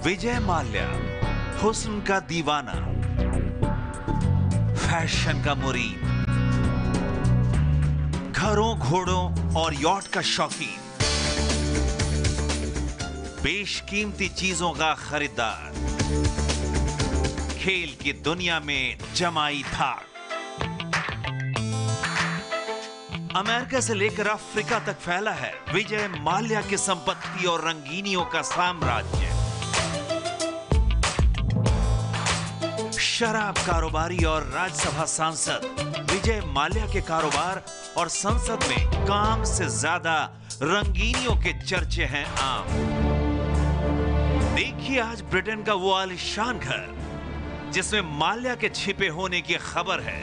विजय माल्या हुस्न का दीवाना, फैशन का मुरीद, घरों घोड़ों और यॉट का शौकीन, बेशकीमती चीजों का खरीदार, खेल की दुनिया में जमाई धाक। अमेरिका से लेकर अफ्रीका तक फैला है विजय माल्या की संपत्ति और रंगीनियों का साम्राज्य। शराब कारोबारी और राज्यसभा सांसद विजय माल्या के कारोबार और संसद में काम से ज्यादा रंगीनियों के चर्चे हैं आम। देखिए आज ब्रिटेन का वो आलीशान घर जिसमें माल्या के छिपे होने की खबर है,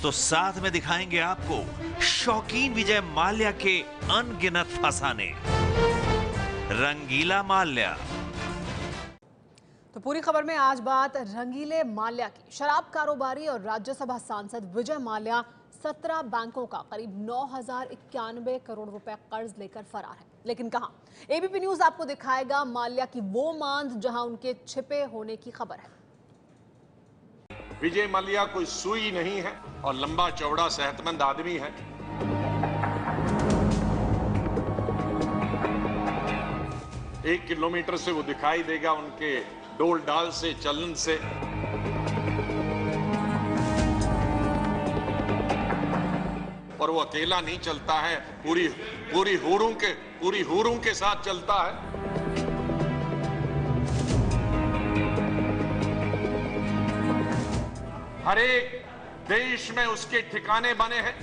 तो साथ में दिखाएंगे आपको शौकीन विजय माल्या के अनगिनत फसाने। रंगीला माल्या। तो पूरी खबर में आज बात रंगीले माल्या की। शराब कारोबारी और राज्यसभा सांसद विजय माल्या 17 बैंकों का करीब 9,091 करोड़ रुपए कर्ज लेकर फरार है। लेकिन कहां? एबीपी न्यूज आपको दिखाएगा माल्या की वो मांद जहां उनके छिपे होने की खबर है। विजय माल्या कोई सुई नहीं है और लंबा चौड़ा सेहतमंद आदमी है। एक किलोमीटर से वो दिखाई देगा उनके डोल डाल से, चलन से। और वो अकेला नहीं चलता है, पूरी हूरों के साथ चलता है। हर एक देश में उसके ठिकाने बने हैं।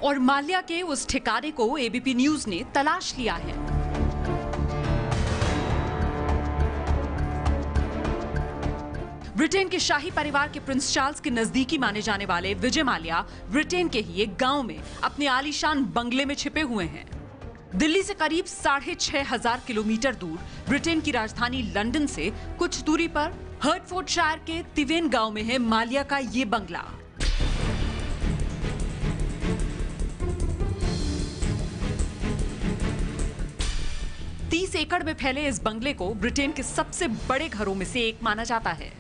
और माल्या के उस ठिकाने को एबीपी न्यूज ने तलाश लिया है। ब्रिटेन के शाही परिवार के प्रिंस चार्ल्स के नजदीकी माने जाने वाले विजय माल्या ब्रिटेन के ही एक गांव में अपने आलीशान बंगले में छिपे हुए हैं। दिल्ली से करीब 6,500 किलोमीटर दूर ब्रिटेन की राजधानी लंदन से कुछ दूरी पर हर्टफोर्डशायर के तिवेन गांव में है माल्या का ये बंगला। एकड़ में फैले इस बंगले को ब्रिटेन के सबसे बड़े घरों में से एक माना जाता है।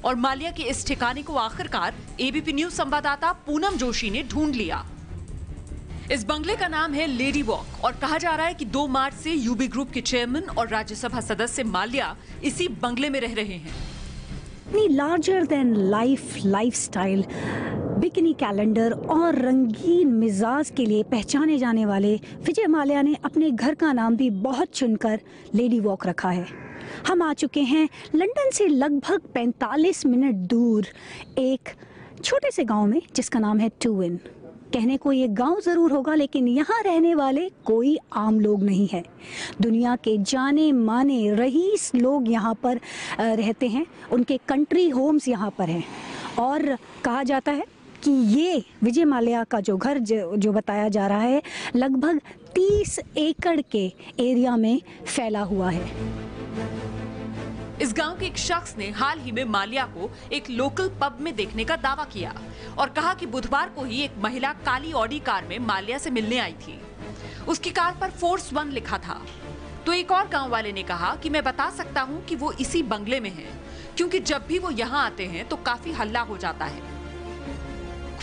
और माल्या के इस ठिकाने को आखिरकार एबीपी न्यूज संवाददाता पूनम जोशी ने ढूंढ लिया। इस बंगले का नाम है लेडी वॉक और कहा जा रहा है कि 2 मार्च से यूबी ग्रुप के चेयरमैन और राज्यसभा सदस्य माल्या इसी बंगले में रह रहे हैं। Larger than lifestyle, bikini calendar और रंगीन मिजाज के लिए पहचाने जाने वाले विजय माल्या ने अपने घर का नाम भी बहुत चुनकर लेडी वॉक रखा है। हम आ चुके हैं लंदन से लगभग 45 मिनट दूर एक छोटे से गांव में जिसका नाम है ट्यूविन। कहने को ये गांव ज़रूर होगा लेकिन यहाँ रहने वाले कोई आम लोग नहीं है। दुनिया के जाने माने रईस लोग यहाँ पर रहते हैं। उनके कंट्री होम्स यहाँ पर हैं और कहा जाता है कि ये विजय माल्या का जो घर जो बताया जा रहा है लगभग 30 एकड़ के एरिया में फैला हुआ है। इस गांव के एक शख्स ने हाल ही में माल्या को एक लोकल पब में देखने का दावा किया और कहा कि बुधवार को ही एक महिला काली ऑडी कार में माल्या से मिलने आई थी। उसकी कार पर फोर्स 1 लिखा था। तो एक और गांव वाले ने कहा कि मैं बता सकता हूं कि वो इसी बंगले में है क्योंकि जब भी वो यहाँ आते हैं तो काफी हल्ला हो जाता है।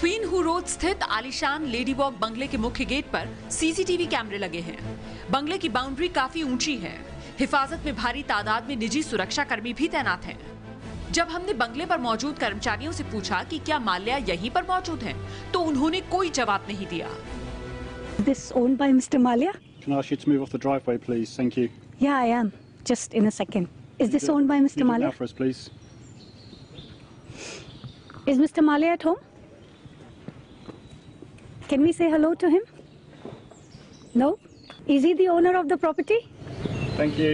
क्वीन हू रोड स्थित आलीशान लेडी वॉक बंगले के मुख्य गेट पर सीसीटीवी कैमरे लगे हैं। बंगले की बाउंड्री काफी ऊंची है। हिफाजत में भारी तादाद में निजी सुरक्षा कर्मी भी तैनात हैं। जब हमने बंगले पर मौजूद कर्मचारियों से पूछा कि क्या माल्या यहीं पर मौजूद हैं, तो उन्होंने कोई जवाब नहीं दिया। This owned by Mr. Malia? Can I ask you to move off the driveway, please? Thank you. Yeah, I am. Just in a second. Is this owned by Mr. Malia? Now for us, please. Is Mr. Malia at home? Can we say hello to him? No? Is he the owner of the property? Thank you.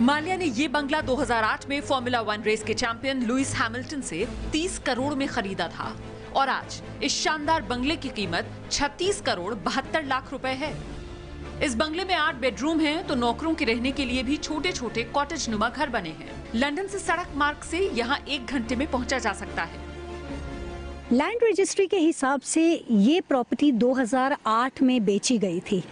Mallya ने ये बंगला 2008 में formula 1 race के champion Lewis Hamilton से 30 करोड़ में खरीदा था। और आज इस शानदार बंगले की कीमत 36 करोड़ 72 लाख रुपए है। इस बंगले में 8 बेडरूम हैं, तो नौकरों के रहने के लिए भी छोटे छोटे कॉटेज नुमा घर बने हैं। लंदन से सड़क मार्ग से यहाँ 1 घंटे में पहुँचा जा सकता है। लैंड रजिस्ट्री के हिसाब से ये प्रॉपर्टी 2008 में बेची गई थी।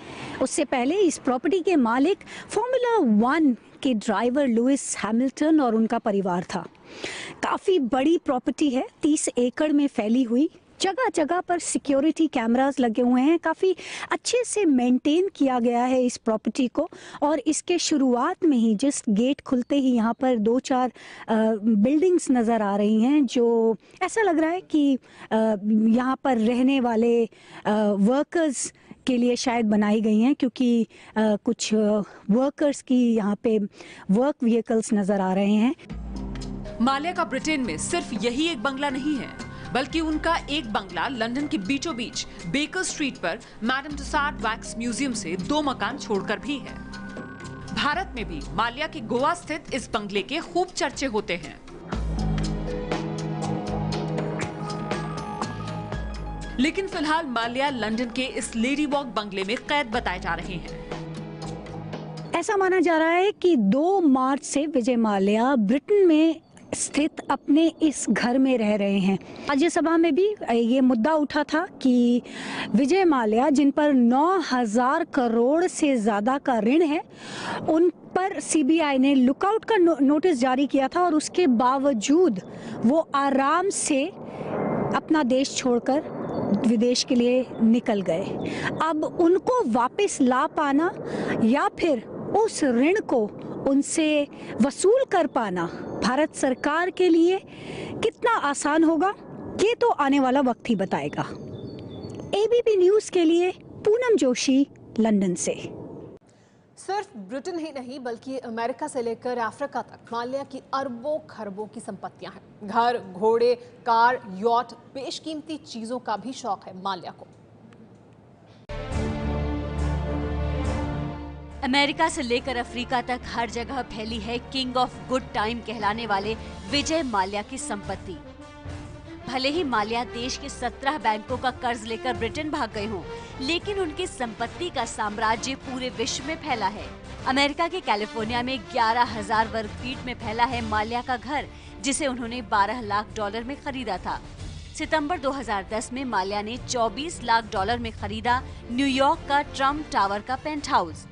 उससे पहले इस प्रॉपर्टी के मालिक फॉर्मूला 1 के ड्राइवर लुइस हैमिल्टन और उनका परिवार था। काफ़ी बड़ी प्रॉपर्टी है, 30 एकड़ में फैली हुई। जगह जगह पर सिक्योरिटी कैमरास लगे हुए हैं। काफ़ी अच्छे से मेंटेन किया गया है इस प्रॉपर्टी को। और इसके शुरुआत में ही जस्ट गेट खुलते ही यहाँ पर 2-4 बिल्डिंग्स नज़र आ रही हैं, जो ऐसा लग रहा है कि यहाँ पर रहने वाले वर्कर्स के लिए शायद बनाई गई हैं, क्योंकि कुछ वर्कर्स की यहाँ पे वर्क व्हीकल्स नज़र आ रहे हैं। माल्या का ब्रिटेन में सिर्फ यही एक बंगला नहीं है, बल्कि उनका एक बंगला लंदन के बीचों बीच बेकर स्ट्रीट पर मैडम तुसाड वैक्स म्यूजियम से 2 मकान छोड़कर भी है। भारत में भी माल्या के गोवा स्थित इस बंगले के खूब चर्चे होते हैं। लेकिन फिलहाल माल्या लंदन के इस लेडी वॉक बंगले में कैद बताए जा रहे हैं। ऐसा माना जा रहा है कि 2 मार्च से विजय माल्या ब्रिटेन में स्थित अपने इस घर में रह रहे हैं। राज्यसभा में भी ये मुद्दा उठा था कि विजय माल्या, जिन पर 9,000 करोड़ से ज़्यादा का ऋण है, उन पर सीबीआई ने लुकआउट का नोटिस जारी किया था और उसके बावजूद वो आराम से अपना देश छोड़कर विदेश के लिए निकल गए। अब उनको वापस ला पाना या फिर उस ऋण को उनसे वसूल कर पाना भारत सरकार के लिए कितना आसान होगा, ये तो आने वाला वक्त ही बताएगा। एबीपी न्यूज़ के लिए पूनम जोशी, लंदन से। सिर्फ ब्रिटेन ही नहीं बल्कि अमेरिका से लेकर अफ्रीका तक माल्या की अरबों खरबों की संपत्तियां हैं। घर, घोड़े, कार, यॉट, बेशकीमती चीजों का भी शौक है माल्या को। अमेरिका से लेकर अफ्रीका तक हर जगह फैली है किंग ऑफ गुड टाइम कहलाने वाले विजय माल्या की संपत्ति। भले ही माल्या देश के 17 बैंकों का कर्ज लेकर ब्रिटेन भाग गए हों, लेकिन उनकी संपत्ति का साम्राज्य पूरे विश्व में फैला है। अमेरिका के कैलिफोर्निया में 11,000 वर्ग फीट में फैला है माल्या का घर, जिसे उन्होंने $12 लाख में खरीदा था। सितंबर 2010 में माल्या ने $24 लाख में खरीदा न्यूयॉर्क का ट्रम्प टावर का पेंट हाउस।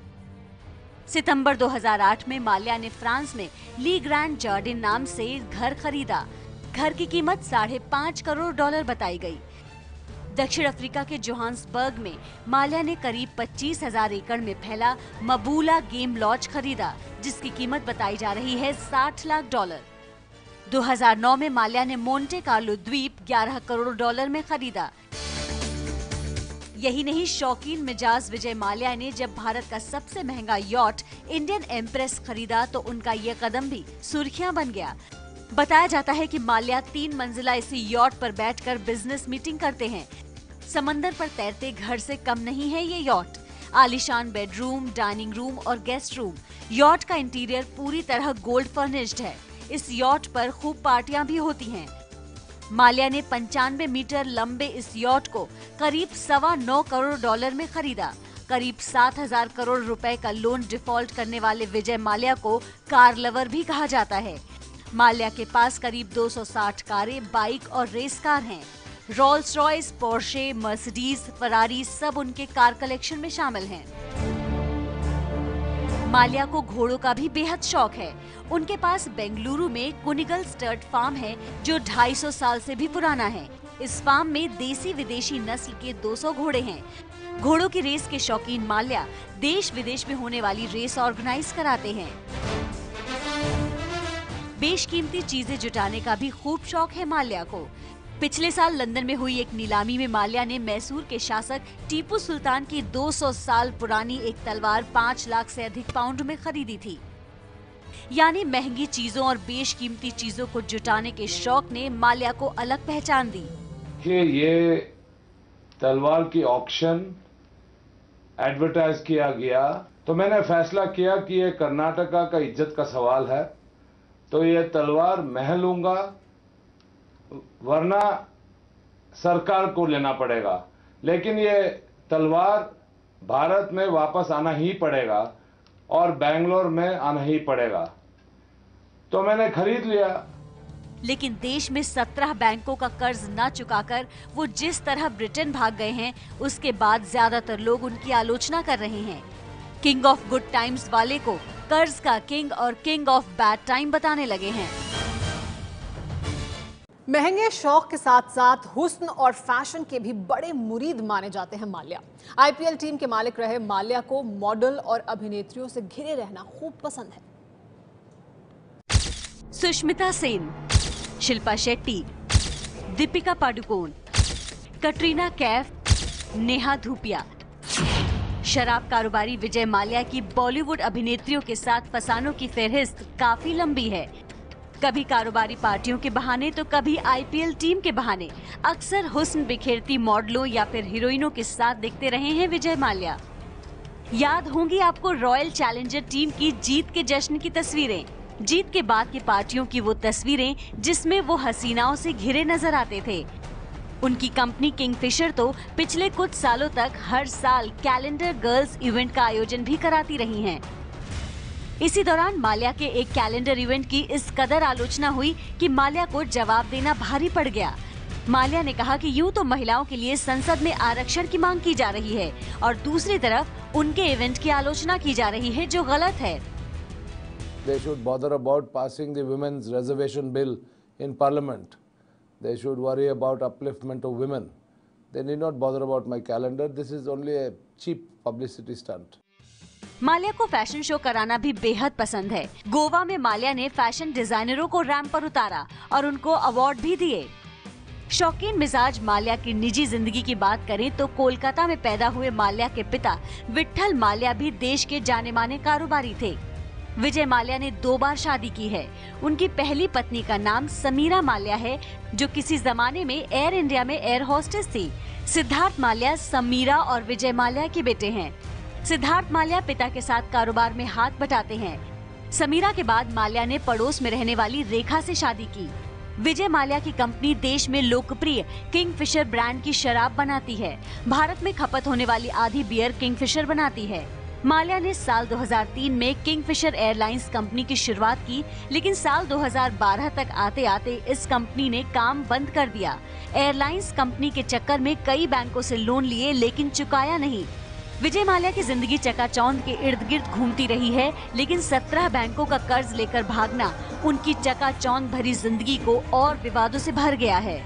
सितंबर 2008 में माल्या ने फ्रांस में ली ग्रैंड जर्डिन नाम से घर खरीदा। घर की कीमत $5.5 करोड़ बताई गई। दक्षिण अफ्रीका के जोहान्सबर्ग में माल्या ने करीब 25,000 एकड़ में फैला मबूला गेम लॉज खरीदा, जिसकी कीमत बताई जा रही है $60 लाख। 2009 में माल्या ने मोंटे कार्लो द्वीप $11 करोड़ में खरीदा। यही नहीं, शौकीन मिजाज विजय माल्या ने जब भारत का सबसे महंगा यॉट इंडियन एम्प्रेस खरीदा तो उनका ये कदम भी सुर्खियां बन गया। बताया जाता है कि माल्या 3 मंजिला इसी यॉट पर बैठकर बिजनेस मीटिंग करते हैं। समंदर पर तैरते घर से कम नहीं है ये यॉट। आलीशान बेडरूम, डाइनिंग रूम और गेस्ट रूम। यॉट का इंटीरियर पूरी तरह गोल्ड फर्निश्ड है। इस यॉट पर खूब पार्टियां भी होती हैं। माल्या ने 95 मीटर लंबे इस यॉट को करीब $9.25 करोड़ में खरीदा। करीब 7,000 करोड़ रुपए का लोन डिफॉल्ट करने वाले विजय माल्या को कार लवर भी कहा जाता है। माल्या के पास करीब 260 कारें, बाइक और रेस कार हैं। Rolls Royce, Porsche, Mercedes, Ferrari सब उनके कार कलेक्शन में शामिल हैं। माल्या को घोड़ों का भी बेहद शौक है। उनके पास बेंगलुरु में कुनिगल स्टर्ट फार्म है, जो 250 साल से भी पुराना है। इस फार्म में देसी विदेशी नस्ल के 200 घोड़े हैं। घोड़ों की रेस के शौकीन माल्या देश विदेश में होने वाली रेस ऑर्गेनाइज कराते हैं। बेशकीमती चीजें जुटाने का भी खूब शौक है माल्या को। पिछले साल लंदन में हुई एक नीलामी में माल्या ने मैसूर के शासक टीपू सुल्तान की 200 साल पुरानी एक तलवार 5 लाख से अधिक पाउंड में खरीदी थी। यानी महंगी चीजों और बेशकीमती चीजों को जुटाने के शौक ने माल्या को अलग पहचान दी। ये तलवार की ऑक्शन एडवर्टाइज किया गया तो मैंने फैसला किया कि ये कर्नाटका का इज्जत का सवाल है, तो ये तलवार मैं लूंगा, वरना सरकार को लेना पड़ेगा, लेकिन ये तलवार भारत में वापस आना ही पड़ेगा और बेंगलोर में आना ही पड़ेगा। तो मैंने खरीद लिया। लेकिन देश में 17 बैंकों का कर्ज न चुकाकर वो जिस तरह ब्रिटेन भाग गए हैं, उसके बाद ज्यादातर लोग उनकी आलोचना कर रहे हैं। किंग ऑफ गुड टाइम्स वाले को कर्ज का किंग और किंग ऑफ बैड टाइम बताने लगे हैं। महंगे शौक के साथ साथ हुस्न और फैशन के भी बड़े मुरीद माने जाते हैं माल्या। आईपीएल टीम के मालिक रहे माल्या को मॉडल और अभिनेत्रियों से घिरे रहना खूब पसंद है। सुष्मिता सेन, शिल्पा शेट्टी, दीपिका पादुकोण, कटरीना कैफ, नेहा धूपिया। शराब कारोबारी विजय माल्या की बॉलीवुड अभिनेत्रियों के साथ फसानों की फहरिस्त काफी लंबी है। कभी कारोबारी पार्टियों के बहाने तो कभी आईपीएल टीम के बहाने अक्सर हुस्न बिखेरती मॉडलों या फिर हीरोइनों के साथ दिखते रहे हैं विजय माल्या। याद होंगी आपको रॉयल चैलेंजर टीम की जीत के जश्न की तस्वीरें, जीत के बाद की पार्टियों की वो तस्वीरें जिसमें वो हसीनाओं से घिरे नजर आते थे। उनकी कंपनी किंगफिशर तो पिछले कुछ सालों तक हर साल कैलेंडर गर्ल्स इवेंट का आयोजन भी कराती रही हैं। इसी दौरान माल्या के एक कैलेंडर इवेंट की इस कदर आलोचना हुई कि माल्या को जवाब देना भारी पड़ गया। माल्या ने कहा कि यूं तो महिलाओं के लिए संसद में आरक्षण की मांग की जा रही है और दूसरी तरफ उनके इवेंट की आलोचना की जा रही है, जो गलत है। They should bother about passing the women's reservation bill in parliament. They should worry about upliftment of women. They need not bother about my calendar. This is only a cheap publicity stunt. Mallya को fashion show कराना भी बेहद पसंद है। गोवा में माल्या ने fashion डिजाइनरों को रैंप पर उतारा और उनको अवार्ड भी दिए। शौकीन मिजाज माल्या की निजी जिंदगी की बात करें तो कोलकाता में पैदा हुए माल्या के पिता विट्ठल माल्या भी देश के जाने माने कारोबारी थे। विजय माल्या ने 2 बार शादी की है। उनकी पहली पत्नी का नाम समीरा माल्या है, जो किसी जमाने में एयर इंडिया में एयर होस्टेस थी। सिद्धार्थ माल्या समीरा और विजय माल्या के बेटे हैं। सिद्धार्थ माल्या पिता के साथ कारोबार में हाथ बटाते हैं। समीरा के बाद माल्या ने पड़ोस में रहने वाली रेखा से शादी की। विजय माल्या की कंपनी देश में लोकप्रिय किंगफिशर ब्रांड की शराब बनाती है। भारत में खपत होने वाली आधी बियर किंगफिशर बनाती है। माल्या ने साल 2003 में किंगफिशर एयरलाइंस कंपनी की शुरुआत की, लेकिन साल 2012 तक आते आते इस कंपनी ने काम बंद कर दिया। एयरलाइंस कंपनी के चक्कर में कई बैंकों से लोन लिए, लेकिन चुकाया नहीं। विजय माल्या की जिंदगी चकाचौंध के इर्द गिर्द घूमती रही है, लेकिन 17 बैंकों का कर्ज लेकर भागना उनकी चकाचौंध भरी जिंदगी को और विवादों से भर गया है।